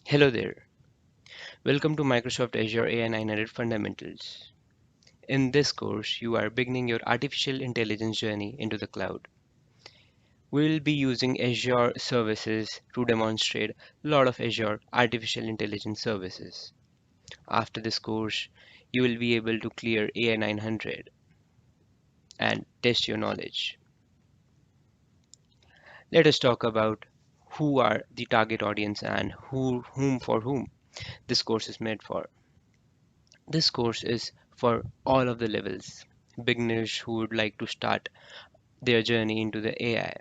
Hello there. Welcome to Microsoft Azure AI-900 Fundamentals. In this course, you are beginning your artificial intelligence journey into the cloud. We will be using Azure services to demonstrate a lot of Azure artificial intelligence services. After this course, you will be able to clear AI-900 and test your knowledge. Let us talk about who are the target audience and whom for whom this course is made for. This course is for all of the levels, beginners who would like to start their journey into the AI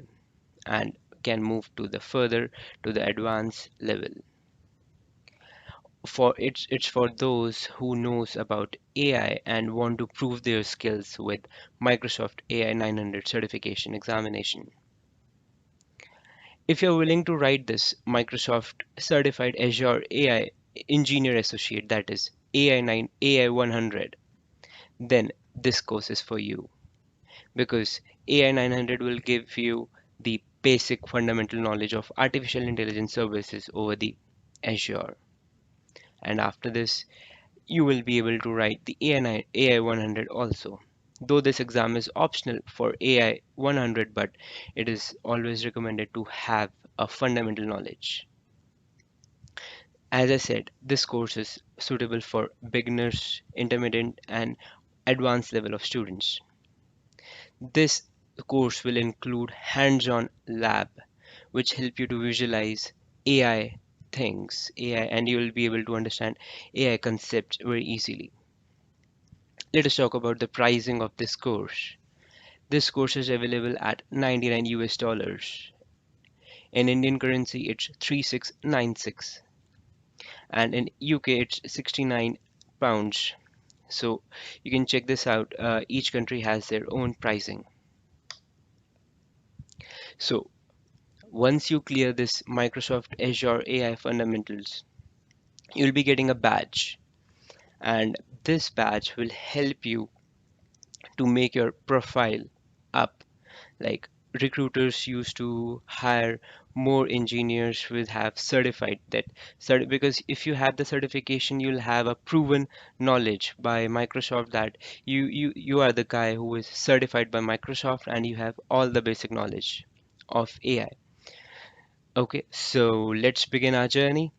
and can move to the further to the advanced level. It's for those who knows about AI and want to prove their skills with Microsoft AI 900 certification examination. If you're willing to write this Microsoft certified Azure AI engineer associate, that is AI 100, then this course is for you, because AI 900 will give you the basic fundamental knowledge of artificial intelligence services over the Azure. And after this, you will be able to write the AI 100 also. Though this exam is optional for AI 100, but it is always recommended to have a fundamental knowledge. As I said, this course is suitable for beginners, intermediate, and advanced level of students. This course will include hands-on lab, which help you to visualize AI AI, and you will be able to understand AI concepts very easily. Let us talk about the pricing of this course. This course is available at 99 US dollars. In Indian currency, it's 3696, and in UK, it's 69 pounds. So you can check this out. Each country has their own pricing. So once you clear this Microsoft Azure AI fundamentals, you'll be getting a badge, and this badge will help you to make your profile up. Like, recruiters used to hire more engineers who will have certified that because if you have the certification, you'll have a proven knowledge by Microsoft that you are the guy who is certified by Microsoft and you have all the basic knowledge of AI. Okay, so let's begin our journey.